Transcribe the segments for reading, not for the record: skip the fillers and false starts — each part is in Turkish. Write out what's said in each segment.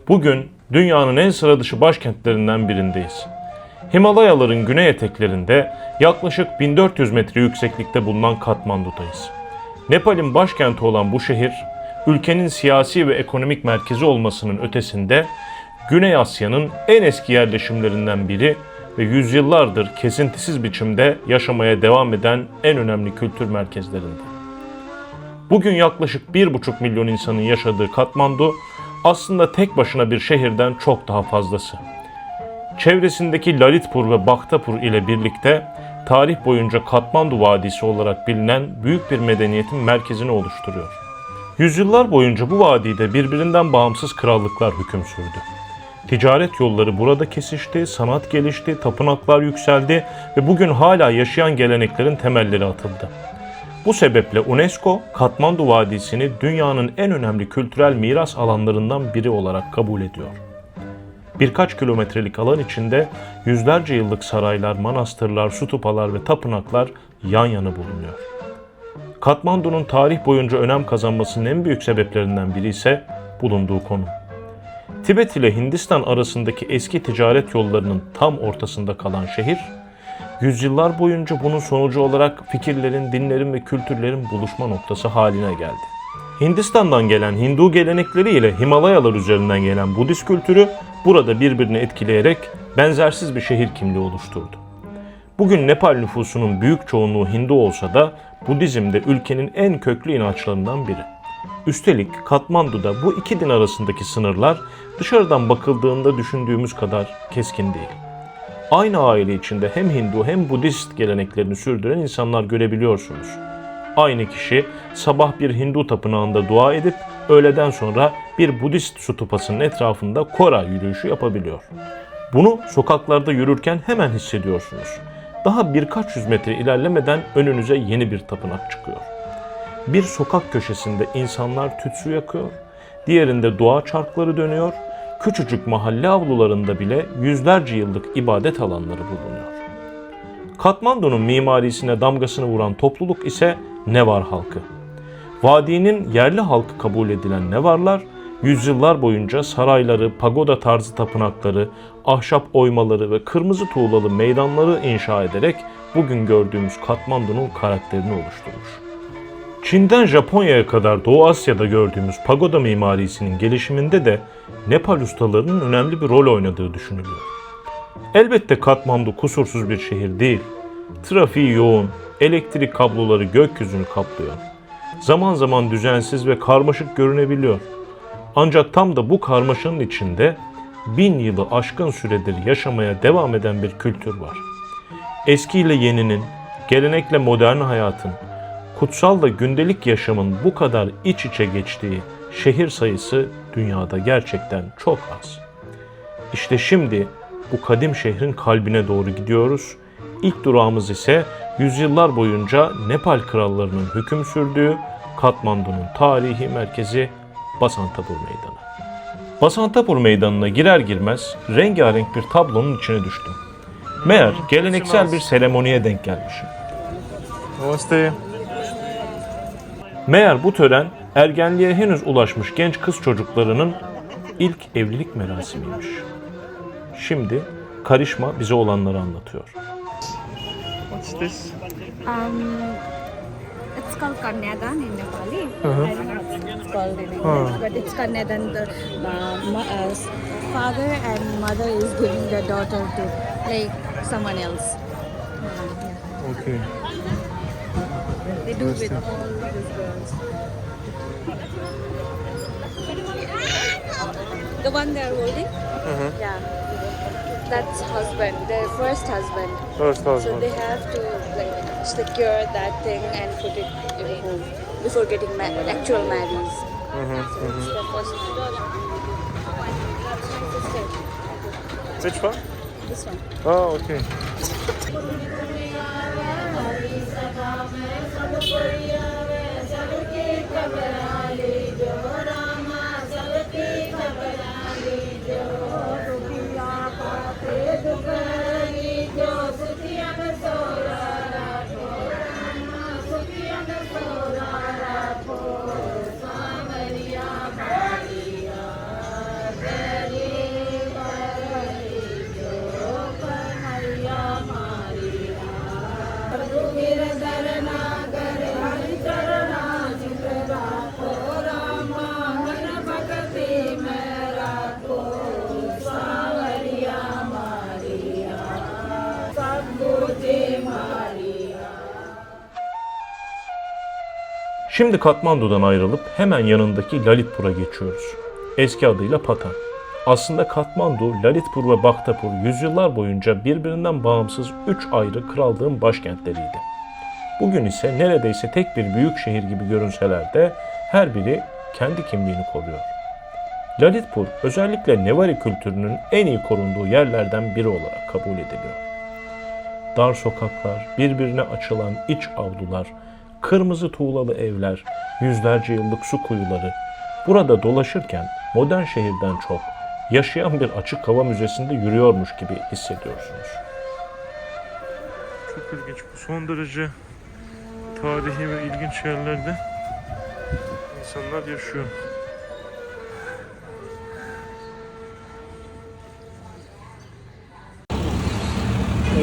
Bugün dünyanın en sıra dışı başkentlerinden birindeyiz. Himalayaların güney eteklerinde yaklaşık 1400 metre yükseklikte bulunan Katmandu'dayız. Nepal'in başkenti olan bu şehir, ülkenin siyasi ve ekonomik merkezi olmasının ötesinde Güney Asya'nın en eski yerleşimlerinden biri ve yüzyıllardır kesintisiz biçimde yaşamaya devam eden en önemli kültür merkezlerinde. Bugün yaklaşık 1,5 milyon insanın yaşadığı Katmandu aslında tek başına bir şehirden çok daha fazlası. Çevresindeki Lalitpur ve Bhaktapur ile birlikte tarih boyunca Katmandu Vadisi olarak bilinen büyük bir medeniyetin merkezini oluşturuyor. Yüzyıllar boyunca bu vadide birbirinden bağımsız krallıklar hüküm sürdü. Ticaret yolları burada kesişti, sanat gelişti, tapınaklar yükseldi ve bugün hala yaşayan geleneklerin temelleri atıldı. Bu sebeple UNESCO, Katmandu Vadisi'ni dünyanın en önemli kültürel miras alanlarından biri olarak kabul ediyor. Birkaç kilometrelik alan içinde yüzlerce yıllık saraylar, manastırlar, stupalar ve tapınaklar yan yana bulunuyor. Katmandu'nun tarih boyunca önem kazanmasının en büyük sebeplerinden biri ise bulunduğu konum. Tibet ile Hindistan arasındaki eski ticaret yollarının tam ortasında kalan şehir, yüzyıllar boyunca bunun sonucu olarak fikirlerin, dinlerin ve kültürlerin buluşma noktası haline geldi. Hindistan'dan gelen Hindu gelenekleri ile Himalayalar üzerinden gelen Budist kültürü burada birbirini etkileyerek benzersiz bir şehir kimliği oluşturdu. Bugün Nepal nüfusunun büyük çoğunluğu Hindu olsa da Budizm de ülkenin en köklü inançlarından biri. Üstelik Katmandu'da bu iki din arasındaki sınırlar dışarıdan bakıldığında düşündüğümüz kadar keskin değil. Aynı aile içinde hem Hindu hem Budist geleneklerini sürdüren insanlar görebiliyorsunuz. Aynı kişi sabah bir Hindu tapınağında dua edip öğleden sonra bir Budist stupasının etrafında Kora yürüyüşü yapabiliyor. Bunu sokaklarda yürürken hemen hissediyorsunuz. Daha birkaç yüz metre ilerlemeden önünüze yeni bir tapınak çıkıyor. Bir sokak köşesinde insanlar tütsü yakıyor, diğerinde dua çarkları dönüyor, küçücük mahalle avlularında bile yüzlerce yıllık ibadet alanları bulunuyor. Katmandu'nun mimarisine damgasını vuran topluluk ise Nevar halkı. Vadinin yerli halkı kabul edilen Nevarlar, yüzyıllar boyunca sarayları, pagoda tarzı tapınakları, ahşap oymaları ve kırmızı tuğlalı meydanları inşa ederek bugün gördüğümüz Katmandu'nun karakterini oluşturmuş. Çin'den Japonya'ya kadar Doğu Asya'da gördüğümüz pagoda mimarisinin gelişiminde de Nepal ustalarının önemli bir rol oynadığı düşünülüyor. Elbette Katmandu kusursuz bir şehir değil. Trafiği yoğun, elektrik kabloları gökyüzünü kaplıyor. Zaman zaman düzensiz ve karmaşık görünebiliyor. Ancak tam da bu karmaşanın içinde 1000 yılı aşkın süredir yaşamaya devam eden bir kültür var. Eskiyle yeninin, gelenekle modern hayatın, kutsal da gündelik yaşamın bu kadar iç içe geçtiği şehir sayısı dünyada gerçekten çok az. İşte şimdi bu kadim şehrin kalbine doğru gidiyoruz. İlk durağımız ise yüzyıllar boyunca Nepal krallarının hüküm sürdüğü Katmandu'nun tarihi merkezi Basantapur Meydanı. Basantapur Meydanı'na girer girmez rengarenk bir tablonun içine düştüm. Meğer geleneksel bir seremoniye denk gelmişim. Meğer bu tören ergenliğe henüz ulaşmış genç kız çocuklarının ilk evlilik merasimiymiş. Şimdi Karişma bize olanları anlatıyor. What's this? It's called Kanyadan in Nepali. Uh-huh. I don't know what it's called in English, but it's Kanyadan. The father and mother is giving the daughter to like someone else. Okay. They do with all these girls. The one they are holding? Uh-huh. Yeah. That's husband, their first husband. First So husband. they have to like secure that thing and put it in home before getting actual marriage. So it's the first marriage. Which one? This one. Oh, okay. Şimdi Katmandu'dan ayrılıp hemen yanındaki Lalitpur'a geçiyoruz. Eski adıyla Patan. Aslında Katmandu, Lalitpur ve Bhaktapur yüzyıllar boyunca birbirinden bağımsız 3 ayrı krallığın başkentleriydi. Bugün ise neredeyse tek bir büyük şehir gibi görünseler de her biri kendi kimliğini koruyor. Lalitpur özellikle Nevari kültürünün en iyi korunduğu yerlerden biri olarak kabul ediliyor. Dar sokaklar, birbirine açılan iç avlular, kırmızı tuğlalı evler, yüzlerce yıllık su kuyuları. Burada dolaşırken modern şehirden çok yaşayan bir açık hava müzesinde yürüyormuş gibi hissediyorsunuz. Çok ilginç. Bu son derece tarihi ve ilginç yerlerde insanlar yaşıyor.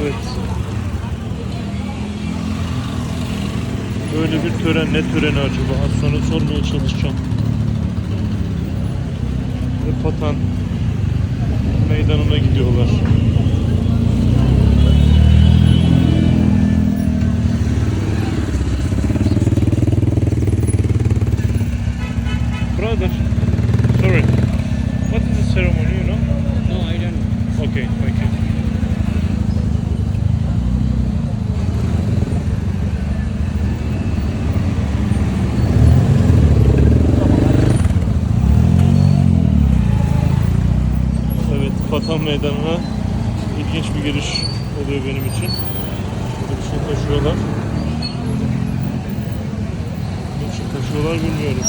Evet. Böyle bir tören, ne töreni acaba? Az sonra sormaya çalışacağım. Ve Patan meydanına gidiyorlar. Brother, sorry. What is the ceremony, you know? No, I don't know. Okay, thank you. Evet, Patan Meydanı'na ilginç bir giriş oluyor benim için. Burada bir şey taşıyorlar. Ne için taşıyorlar bilmiyorum.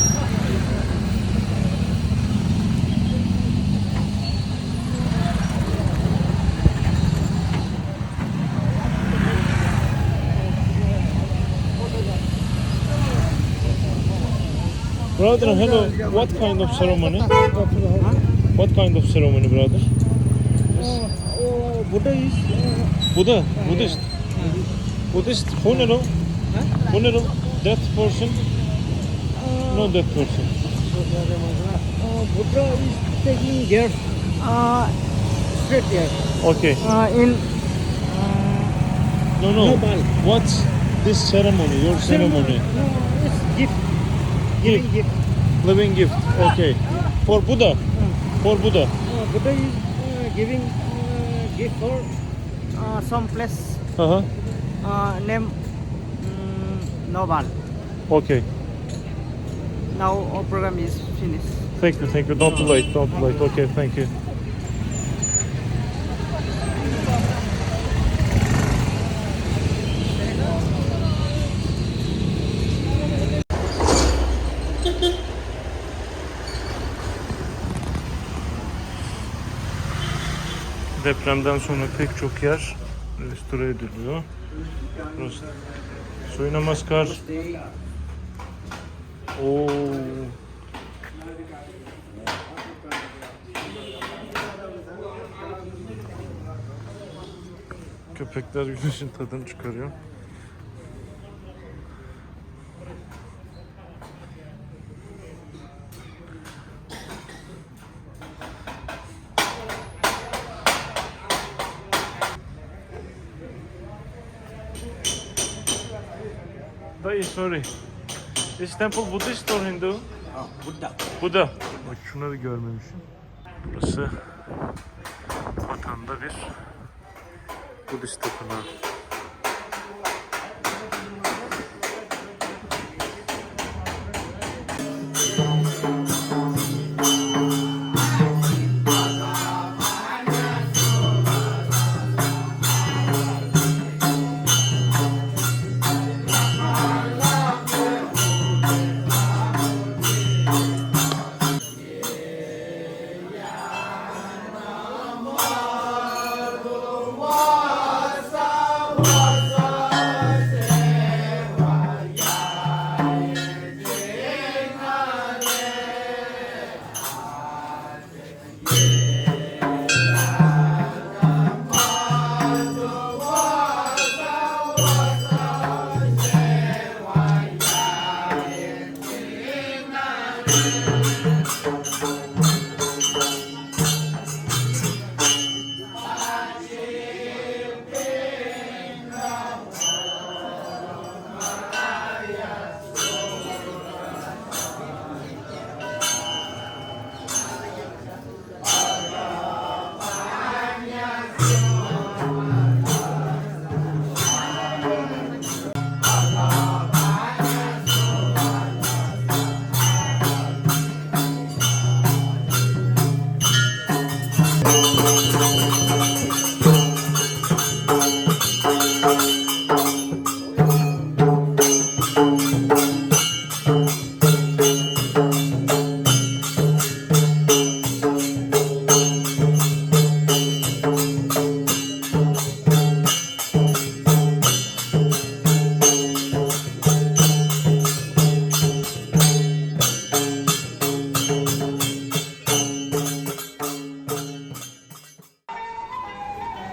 Brother, hello. What kind of ceremony? What kind of ceremony, brother? Buddha is. Buddha, Buddhist. Buddhist funeral. Funeral, dead person. No dead person. Buddha is taking there. Straight there. Okay. In No, no. Nepal. What's this ceremony? Your ceremony? No, it's gift. Giving gift. Living gift. Okay. For Buddha. For Buddha. Buddha is giving gift for some place Uh-huh. name Nobal. Okay. Now our program is finished. Thank you, thank you. Don't be late, don't be late. Okay, thank you. Depremden sonra pek çok yer restore ediliyor. Burası Soy Namaskar. Oo. Köpekler güneşin tadını çıkarıyor. Dayı, sorry. Is temple Buddhist or Hindu? Buddha. Buddha. Bak şunları görmemişim. Burası Patan'da bir Budist tapınağı.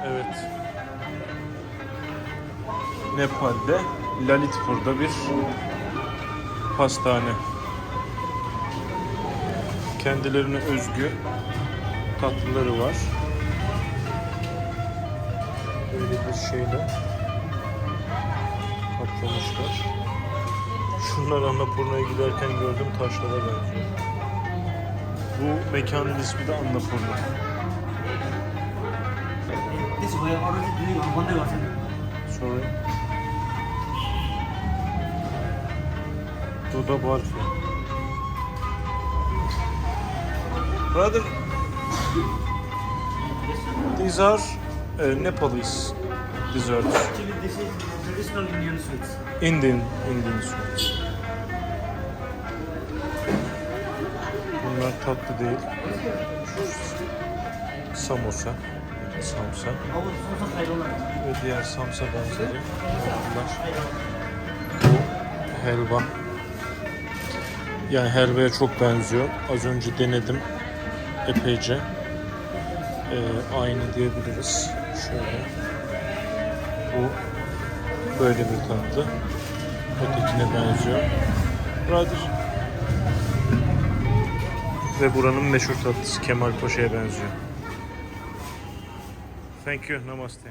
Evet. Nepal'de Lalitpur'da bir pastane. Kendilerine özgü tatlıları var. Böyle bir şeyle kaplamışlar. Şunlar Annapurna'ya giderken gördüm, taşlara benziyor. Bu mekanın ismi de Annapurna. This way already doing on Monday wasn't it? Sorry. Duda Barfi. Brother, these are Nepalese desserts. Actually, this is traditional Indian sweets. Indian sweets. Bunlar tatlı değil. Samosa. Samsa Our source of Thailand. ve diğer samsa benzeri tatlılar. Bu helva. Yani helvaya çok benziyor. Az önce denedim. Epeyce. Aynı diyebiliriz. Şöyle. Bu böyle bir tatlı. Ötekine benziyor. Brother. Ve buranın meşhur tatlısı Kemal Paşa'ya benziyor. Thank you. Namaste.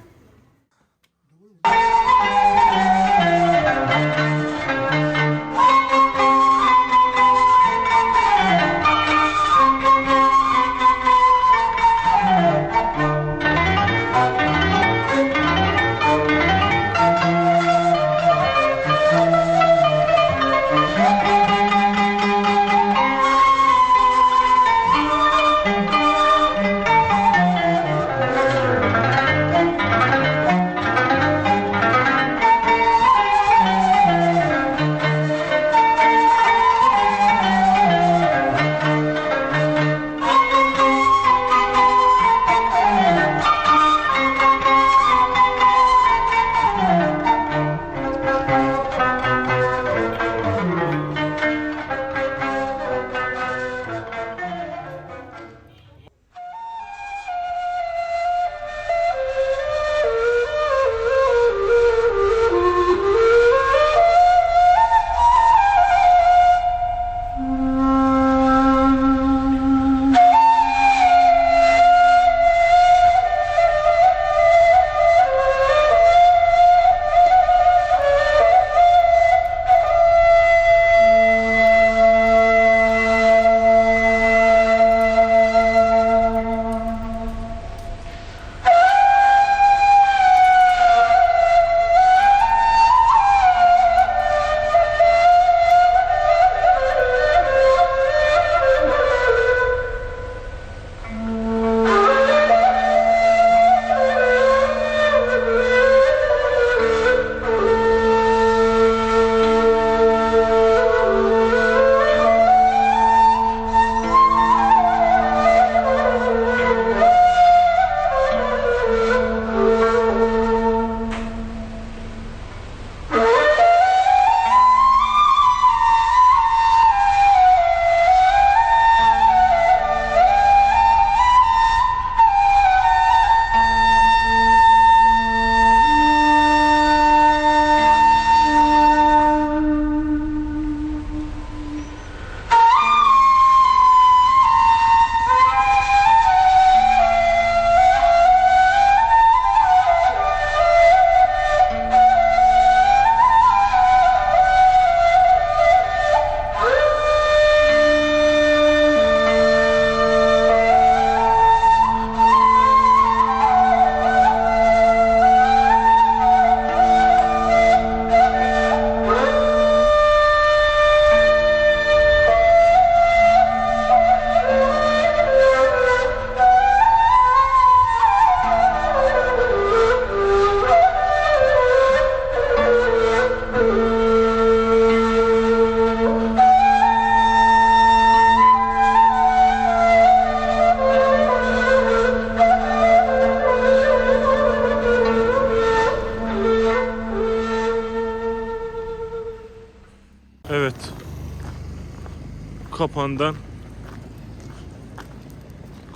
Kapan'dan,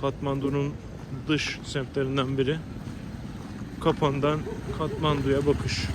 Katmandu'nun dış semtlerinden biri, Kapan'dan Katmandu'ya bakış.